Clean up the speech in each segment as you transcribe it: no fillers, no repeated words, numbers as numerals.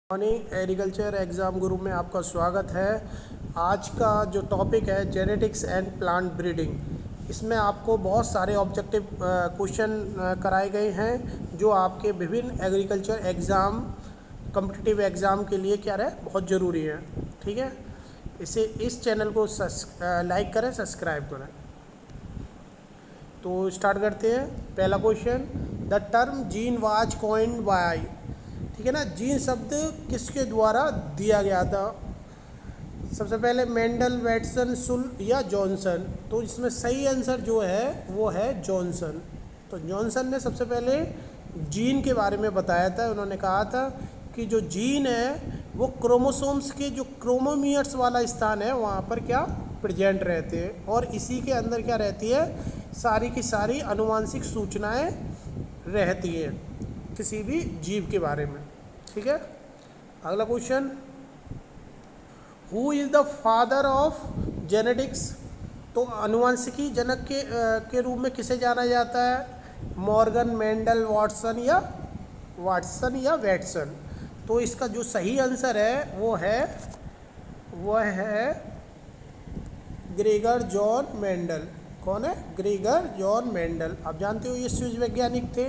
Morning agriculture exam गुरु में आपका स्वागत है। आज का जो टॉपिक है जेनेटिक्स एंड प्लांट ब्रीडिंग, इसमें आपको बहुत सारे ऑब्जेक्टिव क्वेश्चन कराए गए हैं जो आपके विभिन्न एग्रीकल्चर एग्ज़ाम कॉम्पिटिटिव एग्ज़ाम के लिए क्या रहे बहुत ज़रूरी है। ठीक है, इस चैनल को लाइक करें, सब्सक्राइब करें। तो स्टार्ट करते हैं। पहला question, the term gene was coined bye, ठीक है ना, जीन शब्द किसके द्वारा दिया गया था? सबसे पहले मेंडल, वैटसन, सुल या जॉनसन। तो इसमें सही आंसर जो है वो है जॉनसन। तो जॉनसन ने सबसे पहले जीन के बारे में बताया था। उन्होंने कहा था कि जो जीन है वो क्रोमोसोम्स के जो क्रोमोमियर्स वाला स्थान है वहाँ पर क्या प्रेजेंट रहते हैं, और इसी के अंदर क्या रहती है, सारी की सारी आनुवांशिक सूचनाएं रहती हैं किसी भी जीव के बारे में। ठीक है, अगला question, who is the father of genetics? तो आनुवंशिकी जनक के रूप में किसे जाना जाता है? मॉर्गन, मेंडल, वाटसन या वैटसन। तो इसका जो सही आंसर है वो है ग्रेगर जॉन मेंडल। कौन है? Gregor John Mendel. आप जानते हो ये स्विस वैज्ञानिक थे।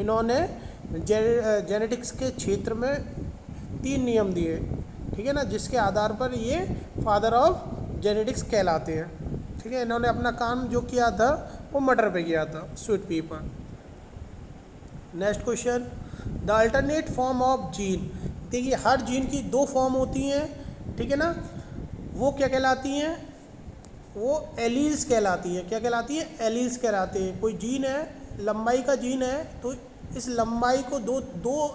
इन्होंने जेनेटिक्स के क्षेत्र में 3 नियम दिए, ठीक है ना, जिसके आधार पर ये फादर ऑफ जेनेटिक्स कहलाते हैं। ठीक है, इन्होंने अपना काम जो किया था वो मटर पे किया था, स्वीट पी पर। Next question, the alternate form of gene. देखिए, हर जीन की 2 फॉर्म होती हैं, ठीक है ना, वो क्या कहलाती हैं? वो एलील्स कहलाती हैं। क्या कहलाती है? एलील्स कहलाते हैं। कोई जीन है, लंबाई का जीन है, तो इस लंबाई को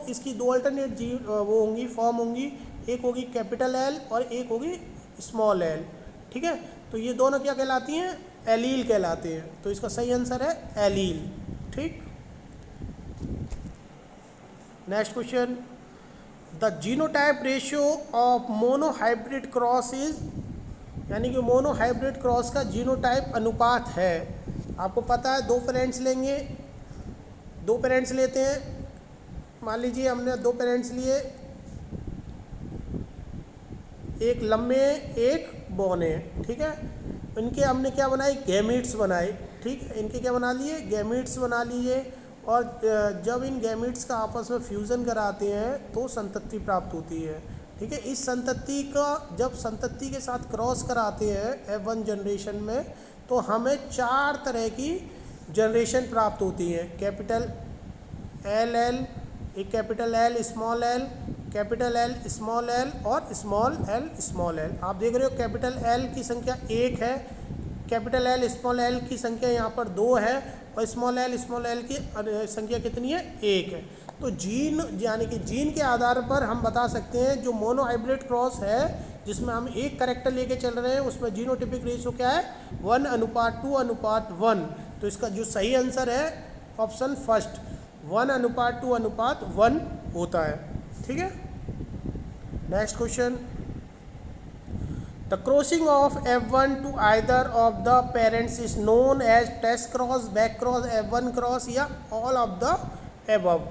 इसकी 2 अल्टरनेट जीन वो होंगी, फॉर्म होंगी। एक होगी कैपिटल एल और एक होगी स्मॉल एल। ठीक है, तो ये दोनों क्या कहलाती हैं? एलील कहलाते हैं। तो इसका सही आंसर है एलील। ठीक, next question, the genotype ratio of monohybrid cross is, यानी कि मोनोहाइब्रिड क्रॉस का जीनोटाइप अनुपात है। आपको पता है 2 पेरेंट्स लेंगे, 2 पेरेंट्स लेते हैं। मान लीजिए हमने 2 पेरेंट्स लिए, एक लम्बे एक बौने, ठीक है। इनके हमने क्या बनाई? गैमीट्स बनाए। ठीक है, इनके क्या बना लिए? गैमीट्स बना लिए। और जब इन गैमीट्स का आपस में फ्यूज़न कराते हैं तो संतति प्राप्त होती है। ठीक है, इस संतति का जब संतति के साथ क्रॉस कराते हैं F1 जनरेशन में, तो हमें 4 तरह की जनरेशन प्राप्त होती है। कैपिटल एल एल, एक capital L small L, capital L small L और स्मॉल एल। आप देख रहे हो कैपिटल एल की संख्या 1 है, कैपिटल एल स्मॉल एल की संख्या यहाँ पर 2 है, और स्मॉल एल की संख्या कितनी है? 1 है। तो जीन, यानी कि जीन के आधार पर हम बता सकते हैं जो मोनोहाइब्रिड क्रॉस है जिसमें हम एक कैरेक्टर लेके चल रहे हैं, उसमें जीनोटिपिक रेशियो क्या है? 1:2:1। तो इसका जो सही आंसर है ऑप्शन फर्स्ट, 1:2:1 होता है। ठीक है, next question, the crossing of F1 to either of the parents is known as test cross, back cross, F1 cross या ऑल ऑफ द एबव।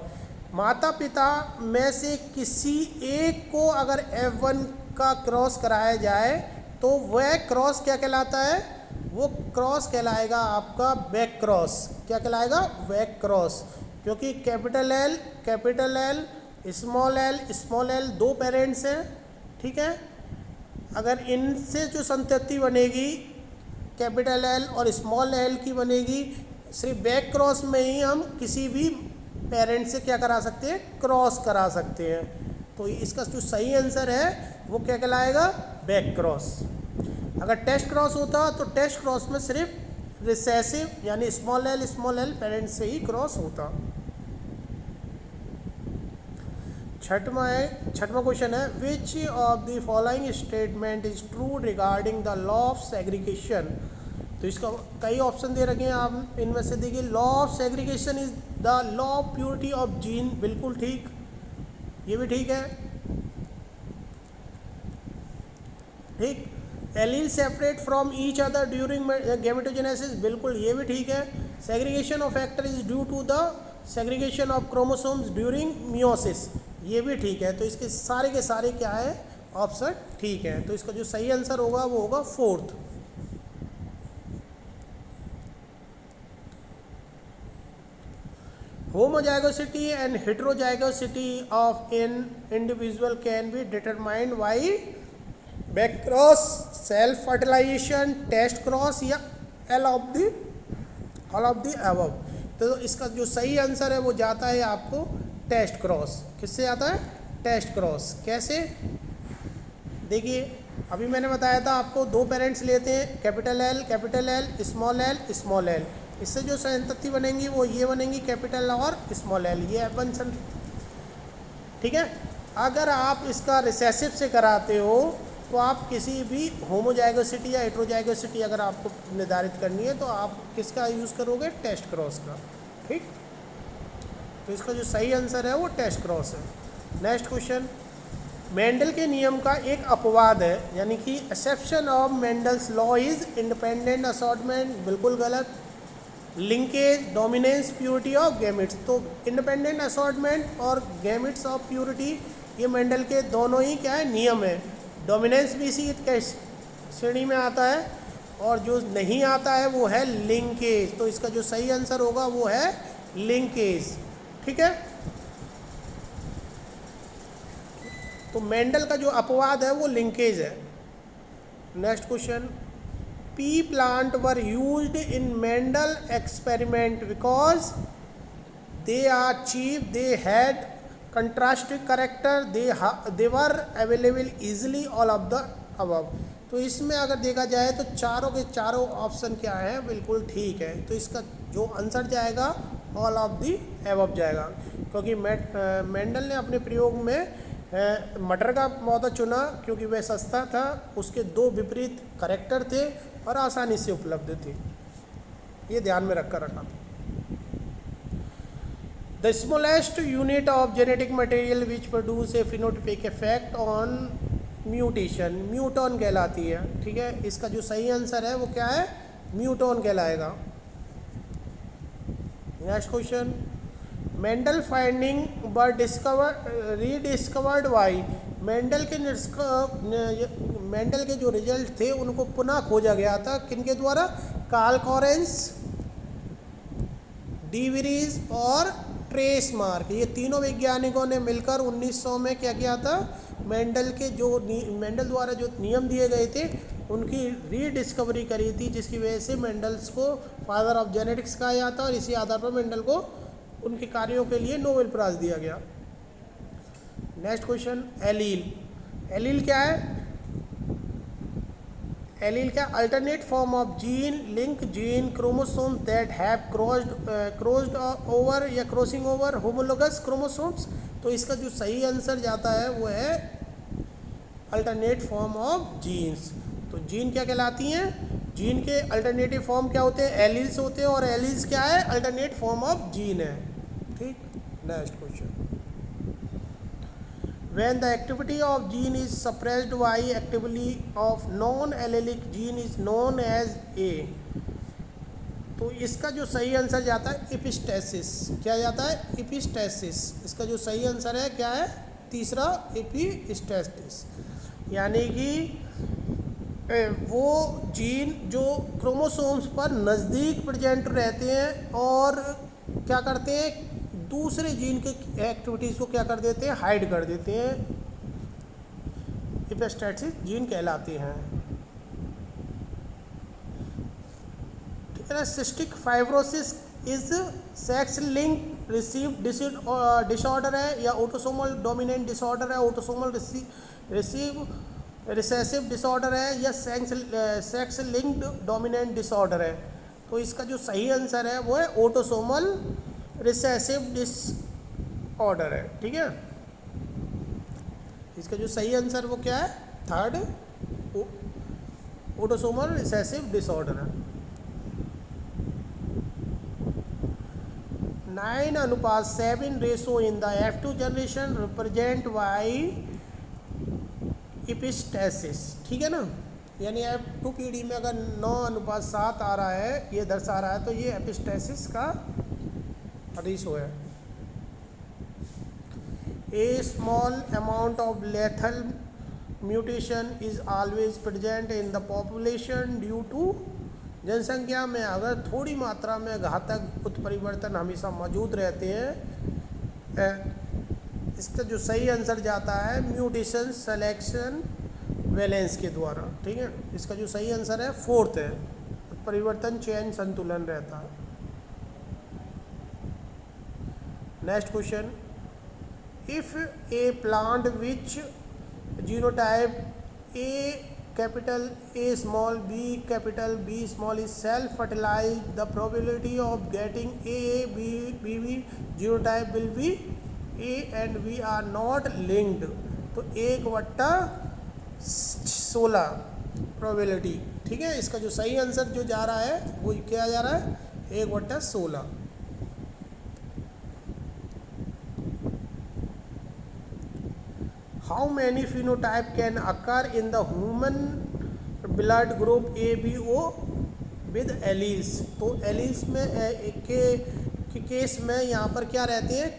माता पिता में से किसी एक को अगर F1 का क्रॉस कराया जाए तो वह क्रॉस क्या कहलाता है? वो क्रॉस कहलाएगा आपका बैक क्रॉस। क्या कहलाएगा? Back cross. क्योंकि capital L small L 2 parents हैं। ठीक है, अगर इनसे जो संतति बनेगी कैपिटल एल और स्मॉल एल की बनेगी, सिर्फ बैक क्रॉस में ही हम किसी भी पेरेंट से क्या करा सकते हैं? क्रॉस करा सकते हैं। तो इसका जो सही आंसर है वो क्या कहलाएगा? Back cross. अगर टेस्ट क्रॉस होता तो टेस्ट क्रॉस में सिर्फ रिसेसिव यानी स्मॉल एल पेरेंट से ही क्रॉस होता। छठवां क्वेश्चन है, which of the following statement is true regarding the law of segregation. तो इसका कई ऑप्शन दे रखे हैं, आप इनमें से देखिए। Law of segregation is the law of purity of gene, बिल्कुल ठीक, ये भी ठीक है। ठीक, allele separate from each other during gametogenesis, बिल्कुल ये भी ठीक है। Segregation of factor is due to the segregation of chromosomes during meiosis, ये भी ठीक है, तो इसके सारे के सारे क्या है, ऑप्शन ठीक है। तो इसका जो सही आंसर होगा वो होगा fourth. Homozygosity and heterozygosity of an individual can be determined by back cross, self fertilization, test cross या all of the above। तो इसका जो सही आंसर है वो जाता है आपको टेस्ट क्रॉस। किससे जाता है, टेस्ट क्रॉस। कैसे, देखिए अभी मैंने बताया था आपको दो पेरेंट्स लेते हैं, कैपिटल एल स्मॉल एल। इससे जो संतति बनेंगी वो ये बनेंगी, कैपिटल और स्मॉल एल, ये अपन ठीक है। अगर आप इसका रिसेसिव से कराते हो तो आप किसी भी होमोजाइगोसिटी या हेट्रोजाइगोसिटी अगर आपको निर्धारित करनी है तो आप किसका यूज़ करोगे, टेस्ट क्रॉस का। ठीक, तो इसका जो सही आंसर है वो टेस्ट क्रॉस है। नेक्स्ट क्वेश्चन, मेंडल के नियम का एक अपवाद है, यानी कि exception of Mendel's law is independent assortment, बिल्कुल गलत। Linkage, dominance, purity of gametes, तो इंडिपेंडेंट असॉर्टमेंट और गैमेट्स ऑफ प्योरिटी ये मेंडल के दोनों ही क्या है, नियम है। डोमिनेंस भी इसी श्रेणी में आता है और जो नहीं आता है वो है लिंकेज। तो इसका जो सही आंसर होगा वो है लिंकेज। ठीक है, तो मेंडल का जो अपवाद है वो लिंकेज है। Next question, pea plant were used in Mendel experiment because they are cheap, they had contrastive character, they were available easily, all of the above। तो इसमें अगर देखा जाए तो चारों के चारों ऑप्शन क्या है, बिल्कुल ठीक है। तो इसका जो आंसर जाएगा ऑल ऑफ दी एबव जाएगा, क्योंकि मेंडल ने अपने प्रयोग में मटर का पौधा चुना क्योंकि वह सस्ता था, उसके दो विपरीत करैक्टर थे और आसानी से उपलब्ध थे। ये ध्यान में रखा था। The smallest unit of genetic material which produce a phenotypic effect on mutation, muton कहलाती है। ठीक है, इसका जो सही आंसर है वो क्या है, म्यूटॉन कहलाएगा। Next question, Mendel finding were rediscovered by, Mendel के जो रिजल्ट थे उनको पुनः खोजा गया था, किनके द्वारा, कार्ल कॉरेंस, डी विरीज और ट्रेस मार्क। ये तीनों वैज्ञानिकों ने मिलकर 1900 में क्या किया था, मेंडल द्वारा जो नियम दिए गए थे उनकी रीडिस्कवरी करी थी, जिसकी वजह से मेंडल्स को फादर ऑफ जेनेटिक्स कहा जाता और इसी आधार पर मेंडल को उनके कार्यों के लिए नोबेल प्राइज दिया गया। नेक्स्ट क्वेश्चन, एलील क्या है, एलील क्या, alternate form of gene, link gene, chromosome that have crossed over या क्रॉसिंग ओवर होमोलोगस क्रोमोसोम्स। तो इसका जो सही आंसर जाता है वो है अल्टरनेट फॉर्म ऑफ जीन्स। तो जीन क्या कहलाती हैं, जीन के अल्टरनेटिव फॉर्म क्या होते हैं, एलील्स होते हैं, और एलील्स क्या है, अल्टरनेट फॉर्म ऑफ जीन है। ठीक, next question, when the activity of gene is suppressed by activity of non-allelic gene is known as A। तो इसका जो सही आंसर जाता है एपिस्टेसिस। क्या जाता है, एपिस्टेसिस। इसका जो सही आंसर है क्या है, तीसरा, एपिस्टेसिस। यानी कि वो जीन जो क्रोमोसोम्स पर नज़दीक प्रेजेंट रहते हैं और क्या करते हैं, दूसरे जीन के एक्टिविटीज़ को क्या कर देते हैं, हाइड कर देते हैं, एपिस्टेसिस जीन कहलाते हैं। ठीक है, cystic fibrosis is sex link receive disorder है या ऑटोसोमल डोमिनेंट डिसऑर्डर है, ऑटोसोमल रिसेसिव डिसऑर्डर है या सेक्स लिंक्ड डोमिनेंट डिसऑर्डर है। तो इसका जो सही आंसर है वो है ऑटोसोमल रिसेसिव डिसऑर्डर है। ठीक है, इसका जो सही आंसर वो क्या है, थर्ड, ऑटोसोमल रिसेसिव डिसऑर्डर है। 9:7 ratio in the F2 generation represent by epistasis. ठीक है ना, यानी F2 पीढ़ी में अगर 9:7 आ रहा है, ये दर्शा रहा है, तो ये एपिस्टेसिस का रेशो है। A small amount of lethal mutation is always present in the population due to जनसंख्या में अगर थोड़ी मात्रा में घातक उत्परिवर्तन हमेशा मौजूद रहते हैं। इसका जो सही आंसर जाता है म्यूटेशन सिलेक्शन वैलेंस के द्वारा। ठीक है, इसका जो सही आंसर है फोर्थ है, उत्परिवर्तन चयन संतुलन रहता है। Next question, if A plant which genotype A capital A small B capital B small is self fertilized, the probability of getting A B B genotype will be A and B are not linked, तो 1/16 probability. ठीक है, इसका जो सही answer जो जा रहा है वो क्या जा रहा है 1/16। How many phenotype can occur in the human blood group ABO with alleles? तो एलिस में के केस में यहाँ पर क्या रहते हैं,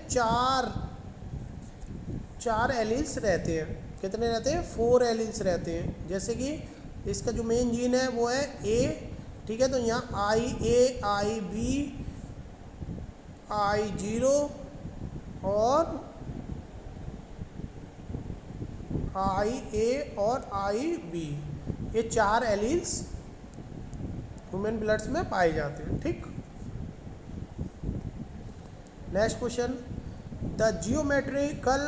चार एलिल्स रहते हैं। कितने रहते हैं, 4 एलिल्स रहते हैं। जैसे कि इसका जो मेन जीन है वो है ए। ठीक है, तो यहाँ IA IB I0 और IA और IB, ये 4 एलील्स ह्यूमन ब्लड्स में पाए जाते हैं। ठीक, next question, the geometrical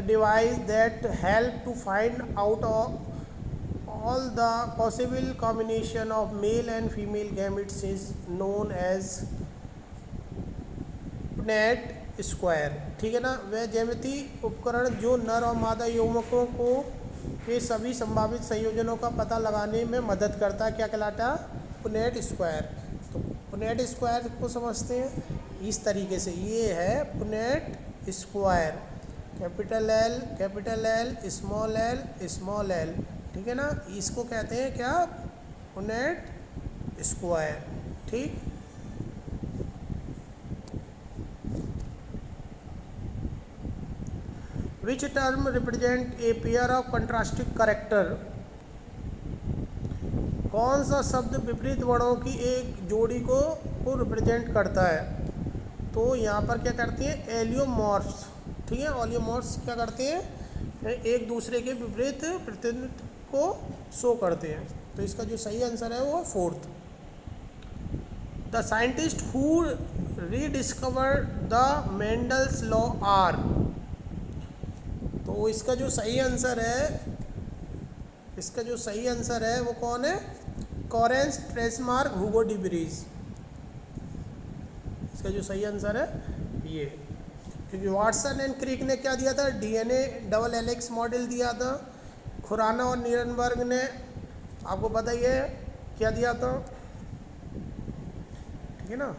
device that help to find out all the possible combination of male and female gametes is known as Punnett square. ठीक है ना, वह ज्यामितीय उपकरण जो नर और मादा यौगिकों को के सभी संभावित संयोजनों का पता लगाने में मदद करता है, क्या कहलाता है, पुनेट स्क्वायर। तो पुनेट स्क्वायर को समझते हैं इस तरीके से, ये है Punnett square, capital L small l। ठीक है ना, इसको कहते हैं क्या, पुनेट स्क्वायर। ठीक, Which term represent a pair of contrasting character? कौन सा शब्द विपरीत वर्णों की एक जोड़ी को रिप्रेजेंट करता है? तो यहाँ पर क्या करते हैं, एलियोमॉर्फ्स। ठीक है, एलियोमॉर्फ्स क्या करते हैं, एक दूसरे के विपरीत प्रतिनिधित्व को शो करते हैं। तो इसका जो सही आंसर है वो fourth. The scientist who rediscovered the Mendel's law are. तो इसका जो सही आंसर है, वो कौन है, Correns Tschermak Hugo de Vries. इसका जो सही आंसर है ये, क्योंकि वाटसन एंड क्रिक ने क्या दिया था, DNA डबल हेलिक्स मॉडल दिया था। खुराना और नीरनबर्ग ने, आपको पता ही है क्या दिया था। ठीक है ना,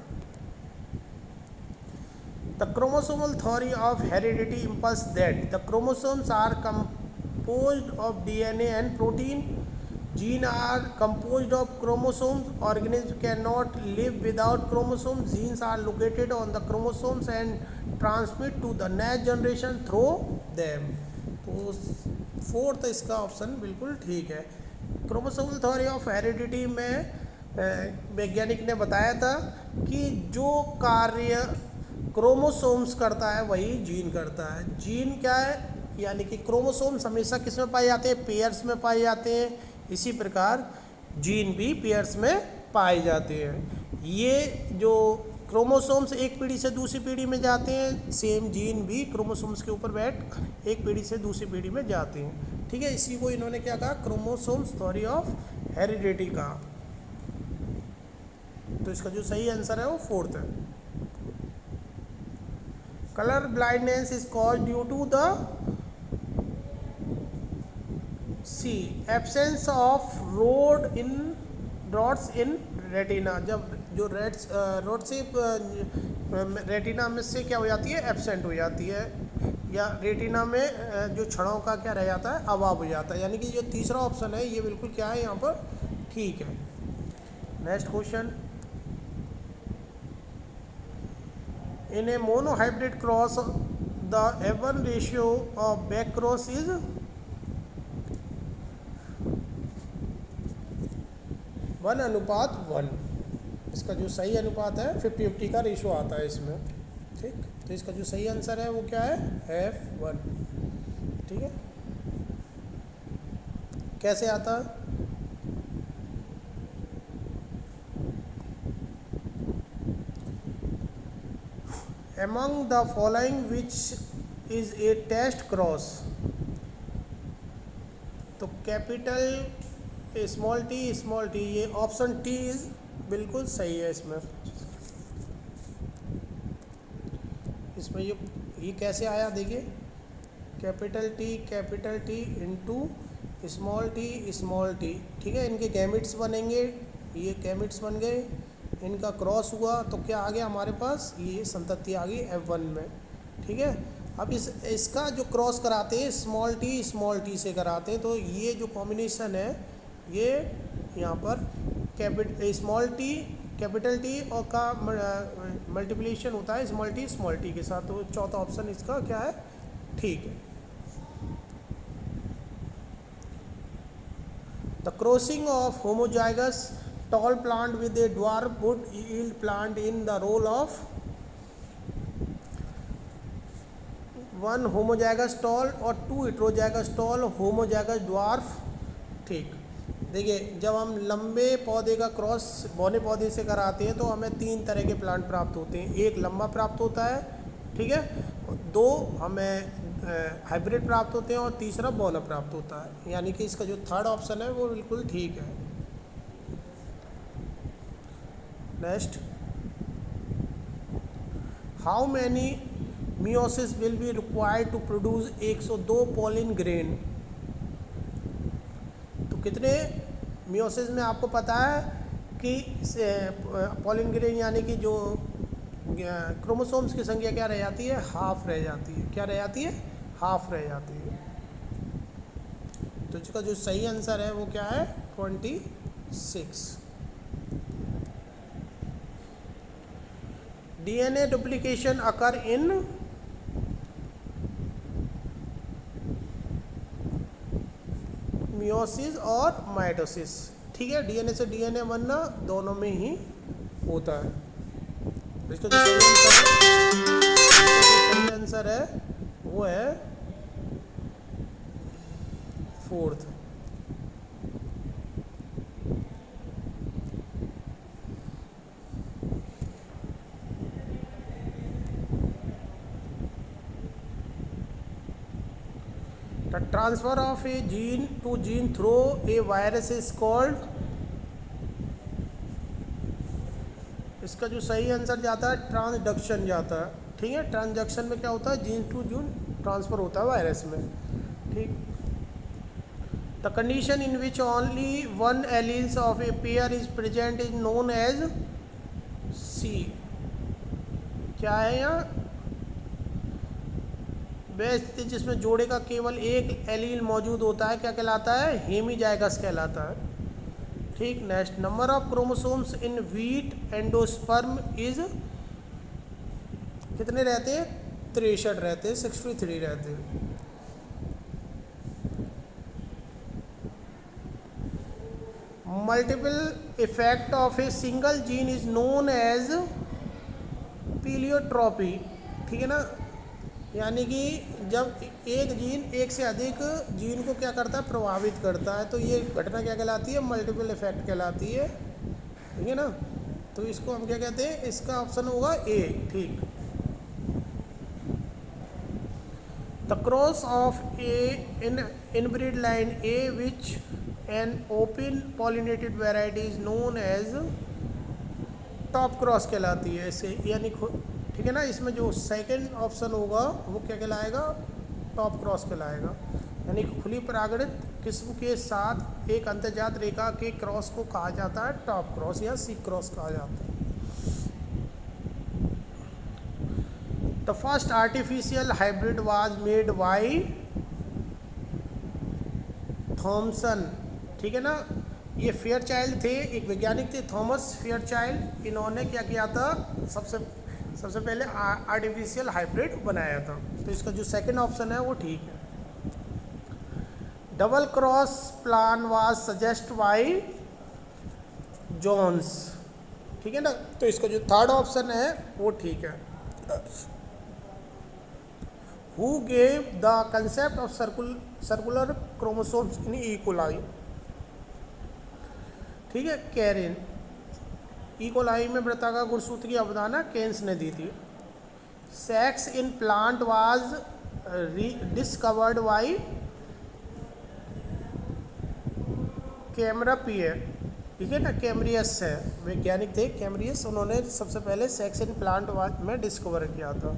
The chromosomal theory of heredity impulse that the chromosomes are composed of DNA and protein. Genes are composed of chromosomes. Organisms cannot live without chromosomes. Genes are located on the chromosomes and transmit to the next generation through them. तो fourth इसका option बिल्कुल ठीक है। Chromosomal theory of heredity में वैज्ञानिक ने बताया था कि जो कार्य क्रोमोसोम्स करता है वही जीन करता है। जीन क्या है, यानी कि क्रोमोसोम्स हमेशा किस में पाए जाते हैं, पेयर्स में पाए जाते हैं। इसी प्रकार जीन भी पेयर्स में पाए जाते हैं। ये जो क्रोमोसोम्स एक पीढ़ी से दूसरी पीढ़ी में जाते हैं, सेम जीन भी क्रोमोसोम्स के ऊपर बैठ एक पीढ़ी से दूसरी पीढ़ी में जाते हैं। ठीक है, इसी को इन्होंने क्या कहा, क्रोमोसोम्स थ्योरी ऑफ हेरिडिटी कहा। तो इसका जो सही आंसर है वो फोर्थ है। Color blindness is caused due to the absence of rods in retina। जब जो रोड से रेटिना में से क्या हो जाती है, एब्सेंट हो जाती है, या रेटिना में जो छड़ों का क्या रह जाता है, अभाव हो जाता है। यानी कि जो तीसरा ऑप्शन है ये बिल्कुल क्या है यहाँ पर ठीक है। Next question, In a monohybrid cross, the F1 ratio of back cross is 1:1। इसका जो सही अनुपात है 50-50 का रेशियो आता है इसमें। ठीक, तो इसका जो सही आंसर है वो क्या है, F1। ठीक है, कैसे आता है? Among the following which is a test cross? तो कैपिटल स्मॉल टी ये ऑप्शन टी इज बिल्कुल सही है। इसमें ये कैसे आया देखिए, capital T into small T. ठीक है, इनके गैमेट्स बनेंगे, ये गैमेट्स बन गए, इनका क्रॉस हुआ तो क्या आ गया हमारे पास, ये संतति आ गई F1 में। ठीक है, अब इसका जो क्रॉस कराते हैं स्मॉल टी से कराते हैं, तो ये जो कॉम्बिनेशन है ये यहाँ पर कैपिटल टी और का मल्टीप्लिकेशन होता है स्मॉल टी के साथ, तो चौथा ऑप्शन इसका क्या है, ठीक है। The crossing of homozygous tall plant with a dwarf would yield plant in the role of 1 homozygous tall और 2 heterozygous tall homozygous dwarf। ठीक, देखिए जब हम लंबे पौधे का क्रॉस बौने पौधे से कराते हैं तो हमें 3 तरह के प्लांट प्राप्त होते हैं। एक लंबा प्राप्त होता है, ठीक है, 2 हमें हाइब्रिड प्राप्त होते हैं और तीसरा बौना प्राप्त होता है। यानी कि इसका जो थर्ड ऑप्शन है वो बिल्कुल ठीक है। Next, how many meiosis will be required to produce 102 pollen grain? तो कितने मियोसिस में आपको पता है कि पॉलिन ग्रेन यानी कि जो क्रोमोसोम्स की संख्या क्या रह जाती है, हाफ रह जाती है। क्या रह जाती है, हाफ रह जाती है। तो इसका जो सही आंसर है वो क्या है, 26। DNA duplication occur in meiosis और माइटोसिस। ठीक है, डीएनए से डीएनए बनना दोनों में ही होता है। इसका जो सही आंसर है वो है 4th। The transfer of a gene to gene through a virus is called, इसका जो सही आंसर जाता है ट्रांसडक्शन जाता है। ठीक है, ट्रांसडक्शन में क्या होता है, जीन टू जीन ट्रांसफ़र होता है वायरस में। ठीक, the condition in which only 1 alleles of a pair is present is known as C. क्या है यहाँ, वह स्थिति जिसमें जोड़े का केवल एक एलील मौजूद होता है क्या कहलाता है, हेमीजाइगस कहलाता है। ठीक, next, number of chromosomes in wheat endosperm is, कितने रहते हैं, 63 रहते हैं, 63 रहते हैं। Multiple effect of a single gene is known as pleiotropy. ठीक है ना, यानी कि जब एक जीन एक से अधिक जीन को क्या करता है, प्रभावित करता है, तो ये घटना क्या कहलाती है, मल्टीपल इफेक्ट कहलाती है। ठीक है ना, तो इसको हम क्या कहते हैं, इसका ऑप्शन होगा ए। ठीक, the cross of a inbred line a which an open pollinated variety is known as top cross कहलाती है इसे, यानी ठीक है ना, इसमें जो सेकंड ऑप्शन होगा वो क्या कहलाएगा, टॉप क्रॉस कहलाएगा। यानी खुली परागणित किस्म के साथ एक अंतर्जात रेखा के क्रॉस को कहा जाता है टॉप क्रॉस या सी क्रॉस कहा जाता है। The first artificial hybrid was made by Thomson. ठीक है ना, ये फेयरचाइल्ड थे, एक वैज्ञानिक थे थॉमस फेयरचाइल्ड। इन्होंने क्या किया था, सबसे पहले आर्टिफिशियल हाइब्रिड बनाया था। तो इसका जो सेकंड ऑप्शन है वो ठीक है। Double cross plan was suggest by Jones, ठीक है ना, तो इसका जो थर्ड ऑप्शन है वो ठीक है। Who gave the concept of circular chromosomes in E coli, ठीक है, कैरिन। इकोलाई में वृत्ताकार गुणसूत्र की अवधारणा केन्स ने दी थी। Sex in plant was discovered by Camerarius, ठीक है ना, कैमरियस है, वैज्ञानिक थे कैमरियस, उन्होंने सबसे पहले सेक्स इन प्लांट में डिस्कवर किया था।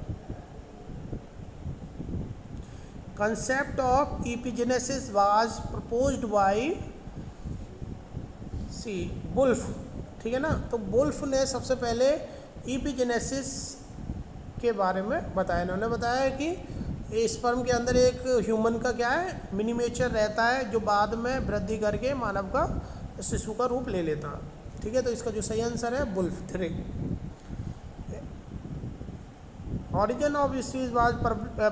Concept of epigenesis was proposed by C Wolff, ठीक है ना, तो वुल्फ ने सबसे पहले इपिजेनेसिस के बारे में बताया। इन्होंने बताया कि स्पर्म के अंदर एक ह्यूमन का क्या है, मिनीमेचर रहता है, जो बाद में वृद्धि करके मानव का शिशु का रूप ले लेता है, ठीक है, तो इसका जो सही आंसर है wolf 3। Origin of species was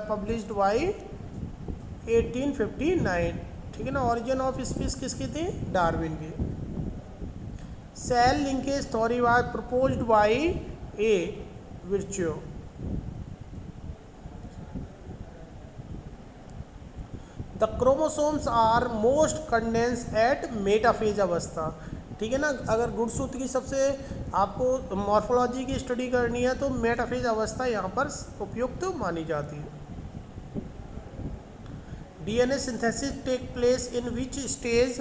published by 1859, ठीक है ना, ऑरिजिन ऑफ स्पीसीज किसकी थी, डार्विन की। Cell linkage theory was proposed by A Virchow. The chromosomes are most condense at metaphase अवस्था, ठीक है ना, अगर गुणसूत्र की सबसे आपको मॉर्फोलॉजी की स्टडी करनी है तो मेटाफेज अवस्था यहाँ पर उपयुक्त मानी जाती है। DNA synthesis take place in which stage,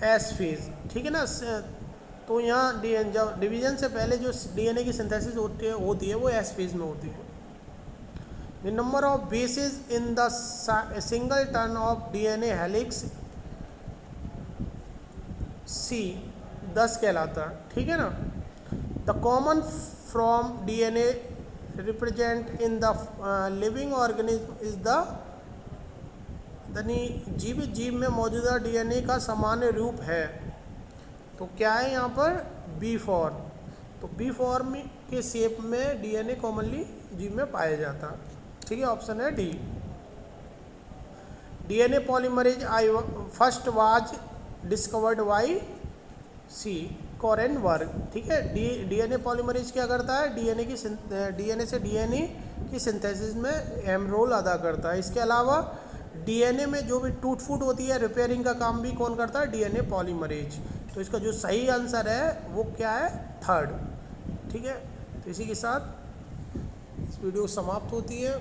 S phase, ठीक है ना, तो यहाँ जब डिवीजन से पहले जो डीएनए की सिंथेसिस होती है वो एस फेज में होती है। The number of bases in the single turn of DNA helix C 10 कहलाता है, ठीक है ना। The common from DNA represent in the living organism is the जीवित जीव में मौजूदा डीएनए का सामान्य रूप है, तो क्या है यहाँ पर बी फॉर्म, तो बी फॉर्म के शेप में डीएनए कॉमनली जीव में पाया जाता है, ठीक है, ऑप्शन है D. DNA polymerase first was discovered by C Kornberg, ठीक है। डीएनए पॉलीमरेज क्या करता है, डीएनए से डीएनए की सिंथेसिस में अहम रोल अदा करता है। इसके अलावा डीएनए में जो भी टूट फूट होती है, रिपेयरिंग का काम भी कौन करता है, डीएनए पॉलीमरेज। तो इसका जो सही आंसर है वो क्या है, थर्ड, ठीक है। तो इसी के साथ इस वीडियो समाप्त होती है।